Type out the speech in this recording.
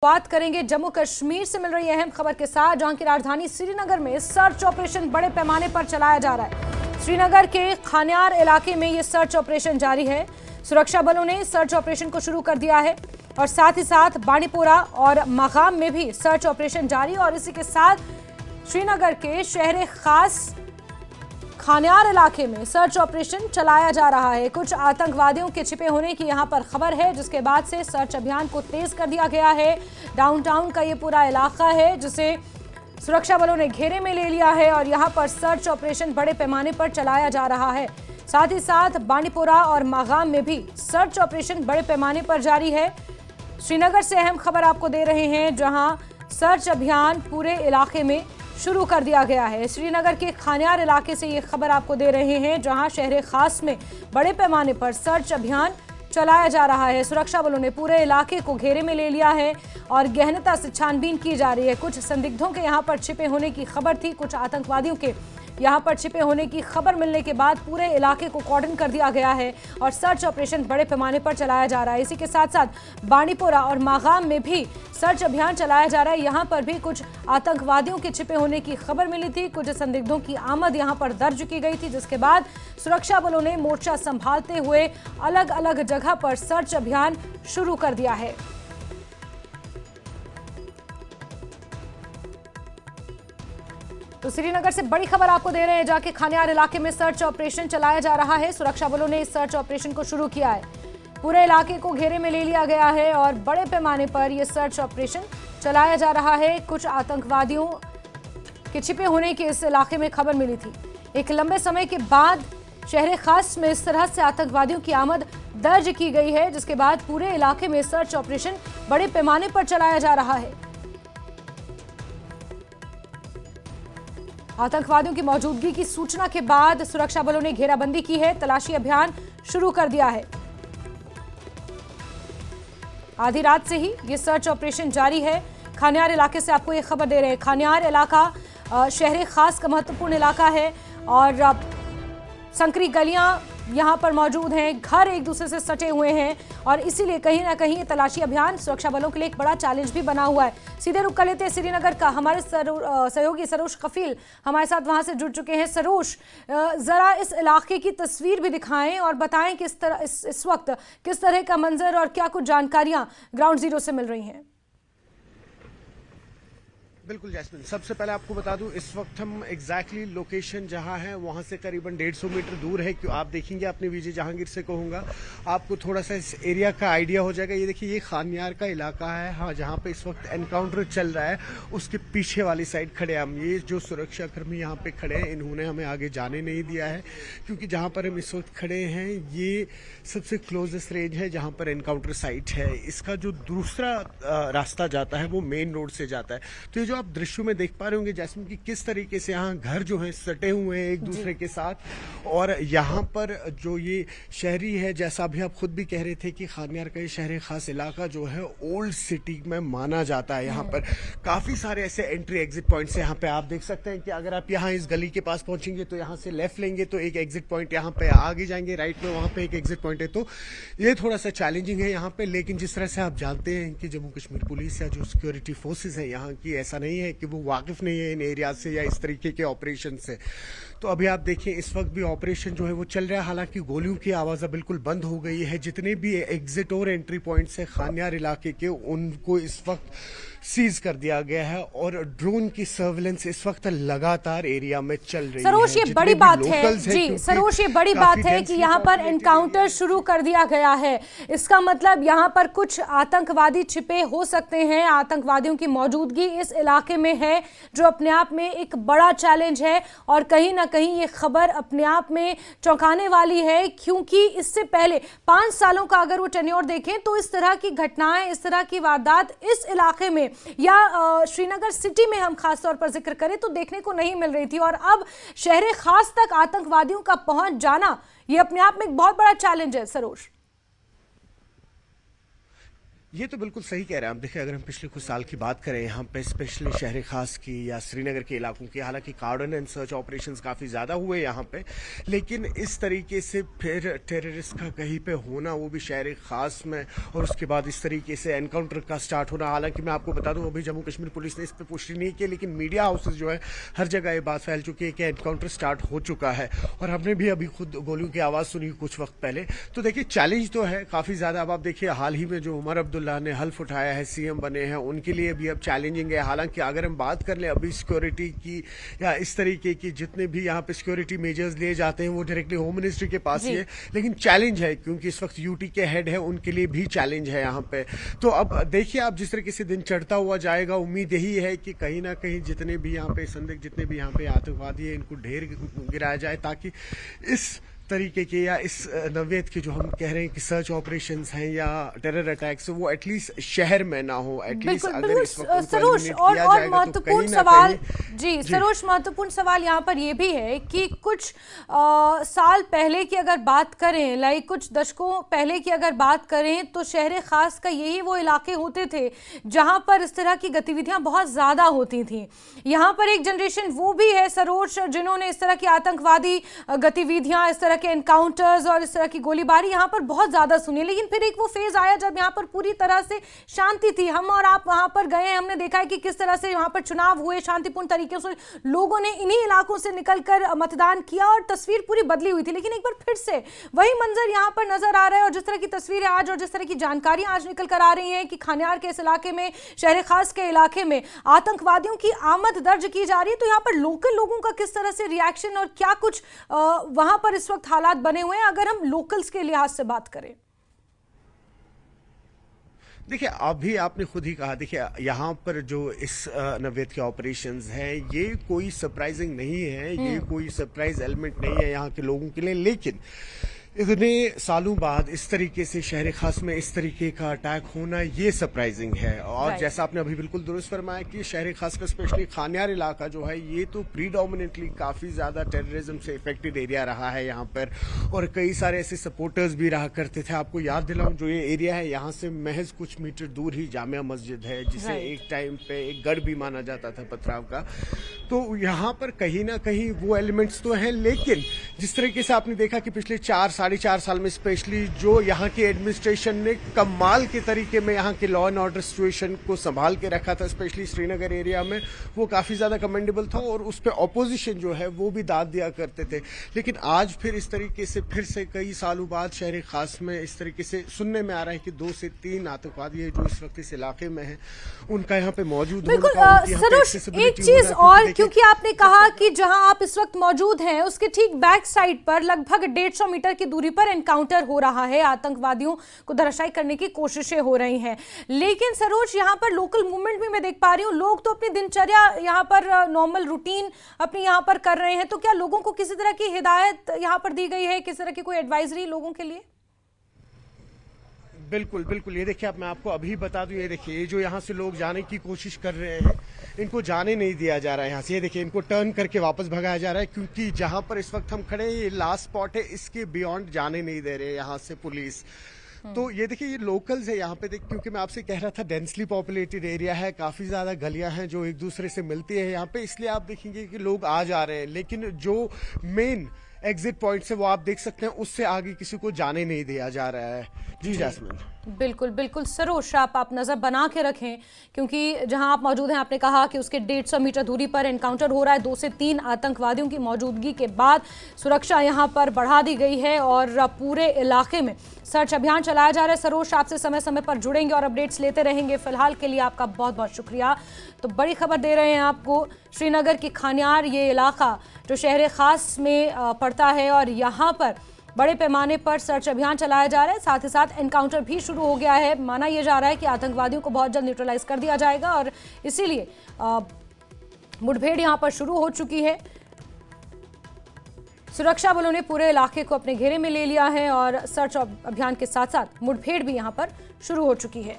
बात करेंगे जम्मू कश्मीर से मिल रही अहम खबर के साथ, जहां की राजधानी श्रीनगर में सर्च ऑपरेशन बड़े पैमाने पर चलाया जा रहा है। श्रीनगर के खान्यार इलाके में यह सर्च ऑपरेशन जारी है। सुरक्षा बलों ने सर्च ऑपरेशन को शुरू कर दिया है और साथ ही साथ बांडीपोरा और मकाम में भी सर्च ऑपरेशन जारी, और इसी के साथ श्रीनगर के शहर खास खान्यार इलाके में सर्च ऑपरेशन चलाया जा रहा है। कुछ आतंकवादियों के छिपे होने की यहां पर खबर है, जिसके बाद से सर्च अभियान को तेज कर दिया गया है। डाउनटाउन का ये पूरा इलाका है जिसे सुरक्षा बलों ने घेरे में ले लिया है और यहां पर सर्च ऑपरेशन बड़े पैमाने पर चलाया जा रहा है। साथ ही साथ बांडीपोरा और मागाम में भी सर्च ऑपरेशन बड़े पैमाने पर जारी है। श्रीनगर से अहम खबर आपको दे रहे हैं, जहां सर्च अभियान पूरे इलाके में शुरू कर दिया गया है। श्रीनगर के खान्यार इलाके से ये खबर आपको दे रहे हैं, जहां शहर खास में बड़े पैमाने पर सर्च अभियान चलाया जा रहा है। सुरक्षा बलों ने पूरे इलाके को घेरे में ले लिया है और गहनता से छानबीन की जा रही है। कुछ संदिग्धों के यहां पर छिपे होने की खबर थी, कुछ आतंकवादियों के यहां पर छिपे होने की खबर मिलने के बाद पूरे इलाके को कॉर्डन कर दिया गया है और सर्च ऑपरेशन बड़े पैमाने पर चलाया जा रहा है। इसी के साथ साथ बांडीपोरा और मागाम में भी सर्च अभियान चलाया जा रहा है। यहां पर भी कुछ आतंकवादियों के छिपे होने की खबर मिली थी, कुछ संदिग्धों की आमद यहां पर दर्ज की गई थी, जिसके बाद सुरक्षा बलों ने मोर्चा संभालते हुए अलग अलग जगह पर सर्च अभियान शुरू कर दिया है। तो श्रीनगर से बड़ी खबर आपको दे रहे हैं, जाके खान्यार इलाके में सर्च ऑपरेशन चलाया जा रहा है। सुरक्षा बलों ने इस सर्च ऑपरेशन को शुरू किया है। पूरे इलाके को घेरे में ले लिया गया है और बड़े पैमाने पर यह सर्च ऑपरेशन चलाया जा रहा है। कुछ आतंकवादियों के छिपे होने की इस इलाके में खबर मिली थी। एक लंबे समय के बाद शहर खास में इस तरह से आतंकवादियों की आमद दर्ज की गई है, जिसके बाद पूरे इलाके में सर्च ऑपरेशन बड़े पैमाने पर चलाया जा रहा है। आतंकवादियों की मौजूदगी की सूचना के बाद सुरक्षा बलों ने घेराबंदी की है, तलाशी अभियान शुरू कर दिया है। आधी रात से ही ये सर्च ऑपरेशन जारी है। खान्यार इलाके से आपको ये खबर दे रहे हैं। खान्यार इलाका शहर खास का महत्वपूर्ण इलाका है और संकरी गलियां यहां पर मौजूद हैं, घर एक दूसरे से सटे हुए हैं और इसीलिए कहीं ना कहीं ये तलाशी अभियान सुरक्षा बलों के लिए एक बड़ा चैलेंज भी बना हुआ है। सीधे रुख कर लेते हैं श्रीनगर का। हमारे सहयोगी सरोज कफील हमारे साथ वहां से जुड़ चुके हैं। सरोज, जरा इस इलाके की तस्वीर भी दिखाएं और बताएं किस तरह इस वक्त किस तरह का मंजर और क्या कुछ जानकारियां ग्राउंड जीरो से मिल रही हैं। बिल्कुल जैस्मिन, सबसे पहले आपको बता दूं इस वक्त हम एग्जैक्टली लोकेशन जहां है वहां से करीबन 150 मीटर दूर है। क्यों आप देखेंगे, अपने विजय जहांगीर से कहूंगा, आपको थोड़ा सा इस एरिया का आइडिया हो जाएगा। ये देखिए, ये खान्यार का इलाका है, हाँ, जहां पे इस वक्त एनकाउंटर चल रहा है। उसके पीछे वाली साइड खड़े हम, ये जो सुरक्षाकर्मी यहाँ पे खड़े हैं, इन्होंने हमें आगे जाने नहीं दिया है, क्योंकि जहाँ पर हम इस वक्त खड़े हैं ये सबसे क्लोजेस्ट रेंज है जहाँ पर एनकाउंटर साइट है। इसका जो दूसरा रास्ता जाता है वो मेन रोड से जाता है। तो ये जो आप दृश्यों में देख पा रहे होंगे जैस्मिन की किस तरीके से यहाँ घर जो है सटे हुए हैं एक दूसरे के साथ, और यहाँ पर जो ये शहरी है, जैसा अभी आप खुद भी कह रहे थे कि खान्यार का ये शहर खास इलाका जो है ओल्ड सिटी में माना जाता है। यहाँ पर काफी सारे ऐसे एंट्री एग्जिट पॉइंट्स हैं। यहाँ पे आप देख सकते हैं कि अगर आप यहाँ इस गली के पास पहुंचेंगे तो यहाँ से लेफ्ट लेंगे तो एक एग्जिट पॉइंट, यहाँ पे आगे जाएंगे राइट में, वहां पे एक एग्जिट पॉइंट है। तो ये थोड़ा सा चैलेंजिंग है यहाँ पे, लेकिन जिस तरह से आप जानते हैं कि जम्मू कश्मीर पुलिस या जो सिक्योरिटी फोर्सेज है यहाँ की, ऐसा नहीं है कि वो वाकिफ नहीं है इन एरिया से या इस तरीके के ऑपरेशन से। तो अभी आप देखिए इस वक्त भी ऑपरेशन जो है वो चल रहा है, हालांकि गोलियों की आवाज़ बिल्कुल बंद हो गई है। जितने भी एग्जिट और एंट्री पॉइंट्स है खान्यार इलाके के, उनको इस वक्त सीज कर दिया गया है और ड्रोन की सर्वेलेंस इस वक्त लगातार एरिया में चल रही है। सरोज, ये बड़ी बात है जी, सरोज, ये बड़ी बात है कि यहाँ पर एनकाउंटर शुरू कर दिया गया है। इसका मतलब यहाँ पर कुछ आतंकवादी छिपे हो सकते हैं, आतंकवादियों की मौजूदगी इस इलाके में है, जो अपने आप में एक बड़ा चैलेंज है और कहीं ना कहीं ये खबर अपने आप में चौंकाने वाली है, क्योंकि इससे पहले 5 सालों का अगर वो टेन्योर देखें तो इस तरह की घटनाएं, इस तरह की वारदात इस इलाके में या श्रीनगर सिटी में हम खास तौर पर जिक्र करें तो देखने को नहीं मिल रही थी, और अब शहर खास तक आतंकवादियों का पहुंच जाना ये अपने आप में एक बहुत बड़ा चैलेंज है। सरोज, ये तो बिल्कुल सही कह रहे हैं आप। देखिए, अगर हम पिछले कुछ साल की बात करें यहाँ पे स्पेशली शहर खास की या श्रीनगर के इलाकों की, हालांकि कार्डन एंड सर्च ऑपरेशंस काफ़ी ज़्यादा हुए यहाँ पे, लेकिन इस तरीके से फिर टेररिस्ट का कहीं पे होना, वो भी शहर खास में, और उसके बाद इस तरीके से एनकाउंटर का स्टार्ट होना। हालांकि मैं आपको बता दूं, अभी जम्मू कश्मीर पुलिस ने इस पर पुष्टि नहीं की, लेकिन मीडिया हाउसेज जो है हर जगह ये बात फैल चुकी है कि एनकाउंटर स्टार्ट हो चुका है, और हमने भी अभी खुद गोलियों की आवाज़ सुनी कुछ वक्त पहले। तो देखिए, चैलेंज तो है काफ़ी ज़्यादा। अब आप देखिए, हाल ही में जो उमर अब्दुल्ला ने हल्फ उठाया है, सीएम बने हैं, उनके लिए भी अब चैलेंजिंग है। हालांकि अगर हम बात कर लें अभी सिक्योरिटी की या इस तरीके की, जितने भी यहाँ पे सिक्योरिटी मेजर्स लिए जाते हैं वो डायरेक्टली होम मिनिस्ट्री के पास ही है, लेकिन चैलेंज है क्योंकि इस वक्त यूटी के हेड है, उनके लिए भी चैलेंज है यहाँ पे। तो अब देखिए, आप जिस तरीके से दिन चढ़ता हुआ जाएगा, उम्मीद यही है कि कहीं ना कहीं जितने भी यहाँ पे संदिग्ध, जितने भी यहाँ पे आतंकवादी है, इनको ढेर गिराया जाए, ताकि इस तरीके के या इस नवेद के जो हम कह रहे हैं कि सर्च ऑपरेशंस हैं या टेरर अटैक्स, वो एटलीस्ट शहर में ना हो। एटलीस्ट अगर इस वक्त सरोज, और महत्वपूर्ण सवाल जी सरोज, महत्वपूर्ण सवाल यहाँ पर ये भी है कि कुछ साल पहले की अगर बात करें, लाइक कुछ दशकों पहले की अगर बात करें, तो शहर खास का यही वो इलाके होते थे जहाँ पर इस तरह की गतिविधियाँ बहुत ज़्यादा होती थी। यहाँ पर एक जनरेशन वो भी है सरोज, जिन्होंने इस तरह की आतंकवादी गतिविधियाँ, इस तरह के एनकाउंटर्स और इस तरह की गोलीबारी यहाँ पर बहुत ज्यादा सुनी। लेकिन फिर एक वो फेज आया जब यहाँ पर पूरी तरह से शांति थी। हम और आप वहां पर गए, हमने देखा है कि किस तरह से यहाँ पर चुनाव हुए, शांतिपूर्ण तरीके से लोगों ने इन्हीं इलाकों से निकलकर मतदान किया और तस्वीर पूरी बदली हुई थी। लेकिन एक बार फिर से वही मंजर यहाँ पर नजर आ रहा है, और जिस तरह की तस्वीर है आज और जिस तरह की जानकारियां आज निकल कर आ रही हैं कि खानियार के इस इलाके में, शहर खास के इलाके में आतंकवादियों की आमद दर्ज की जा रही है। तो यहाँ पर लोकल लोगों का किस तरह से रिएक्शन और क्या कुछ वहां पर इस वक्त हालात बने हुए हैं, अगर हम लोकल्स के लिहाज से बात करें? देखिए, अभी आपने खुद ही कहा, देखिए यहाँ पर जो इस नवेद के ऑपरेशंस हैं, ये कोई सरप्राइजिंग नहीं है, ये कोई सरप्राइज एलिमेंट नहीं है यहाँ के लोगों के लिए। लेकिन इतने सालों बाद इस तरीके से शहर खास में इस तरीके का अटैक होना, ये सरप्राइजिंग है। और जैसा आपने अभी बिल्कुल दुरुस्त फरमाया कि शहर खास का स्पेशली खानियार इलाका जो है, ये तो प्रीडोमिनेटली काफ़ी ज़्यादा टेररिज्म से इफेक्टेड एरिया रहा है यहाँ पर, और कई सारे ऐसे सपोर्टर्स भी रहा करते थे। आपको याद दिलाऊं, जो ये एरिया है यहाँ से महज कुछ मीटर दूर ही जामिया मस्जिद है, जिसे एक टाइम पे एक गढ़ भी माना जाता था पथराव का। तो यहाँ पर कहीं ना कहीं वो एलिमेंट्स तो हैं, लेकिन जिस तरीके से आपने देखा कि पिछले 4-4.5 साल में स्पेशली जो यहाँ की एडमिनिस्ट्रेशन ने कमाल के तरीके में यहाँ के लॉ एंड ऑर्डर सिचुएशन को संभाल के रखा था, स्पेशली श्रीनगर एरिया में, वो काफ़ी ज़्यादा कमेंडेबल था, और उस पर ऑपोजिशन जो है वो भी दाद दिया करते थे। लेकिन आज फिर इस तरीके से फिर से कई सालों बाद शहर खास में इस तरीके से सुनने में आ रहा है कि 2 से 3 आतंकवादी है जो इस वक्त इस इलाके में है, उनका यहाँ पे मौजूद बिल्कुल। सरोज, एक चीज और, क्योंकि आपने कहा कि जहां आप इस वक्त मौजूद हैं उसके ठीक बैक साइड पर लगभग 150 मीटर की दूरी पर एनकाउंटर हो रहा है, आतंकवादियों को धराशायी करने की कोशिशें हो रही हैं। लेकिन सरोज, यहाँ पर लोकल मूवमेंट भी मैं देख पा रही हूँ, लोग तो अपनी दिनचर्या यहाँ पर नॉर्मल रूटीन अपनी यहाँ पर कर रहे हैं। तो क्या लोगों को किसी तरह की हिदायत यहाँ पर दी गई है, किसी तरह की कोई एडवाइजरी लोगों के लिए? बिल्कुल बिल्कुल, ये देखिए, अब मैं आपको अभी बता दूं, ये देखिए, ये जो यहाँ से लोग जाने की कोशिश कर रहे हैं, इनको जाने नहीं दिया जा रहा है यहाँ से। ये देखिए, इनको टर्न करके वापस भगाया जा रहा है, क्योंकि जहाँ पर इस वक्त हम खड़े हैं ये लास्ट स्पॉट है, इसके बियॉन्ड जाने नहीं दे रहे यहाँ से पुलिस। तो ये देखिए, ये लोकल्स है यहाँ पे, क्योंकि मैं आपसे कह रहा था डेंसली पॉपुलेटेड एरिया है, काफ़ी ज़्यादा गलियाँ हैं जो एक दूसरे से मिलती है यहाँ पे, इसलिए आप देखेंगे कि लोग आ जा रहे हैं। लेकिन जो मेन एग्जिट पॉइंट से वो आप देख सकते हैं, उससे आगे किसी को जाने नहीं दिया जा रहा है। जी जैस्मिन, बिल्कुल बिल्कुल सरोज, आप नजर बना के रखें, क्योंकि जहां आप मौजूद हैं, आपने कहा कि उसके 150 मीटर दूरी पर एनकाउंटर हो रहा है। 2 से 3 आतंकवादियों की मौजूदगी के बाद सुरक्षा यहां पर बढ़ा दी गई है और पूरे इलाके में सर्च अभियान चलाया जा रहा है। सरोज, आपसे समय समय पर जुड़ेंगे और अपडेट्स लेते रहेंगे। फिलहाल के लिए आपका बहुत बहुत शुक्रिया। तो बड़ी खबर दे रहे हैं आपको, श्रीनगर की खानियार, ये इलाका जो शहर खास में पड़ता है, और यहाँ पर बड़े पैमाने पर सर्च अभियान चलाया जा रहा है। साथ ही साथ एनकाउंटर भी शुरू हो गया है। माना यह जा रहा है कि आतंकवादियों को बहुत जल्द न्यूट्रलाइज कर दिया जाएगा, और इसीलिए मुठभेड़ यहां पर शुरू हो चुकी है। सुरक्षा बलों ने पूरे इलाके को अपने घेरे में ले लिया है और सर्च अभियान के साथ साथ मुठभेड़ भी यहां पर शुरू हो चुकी है।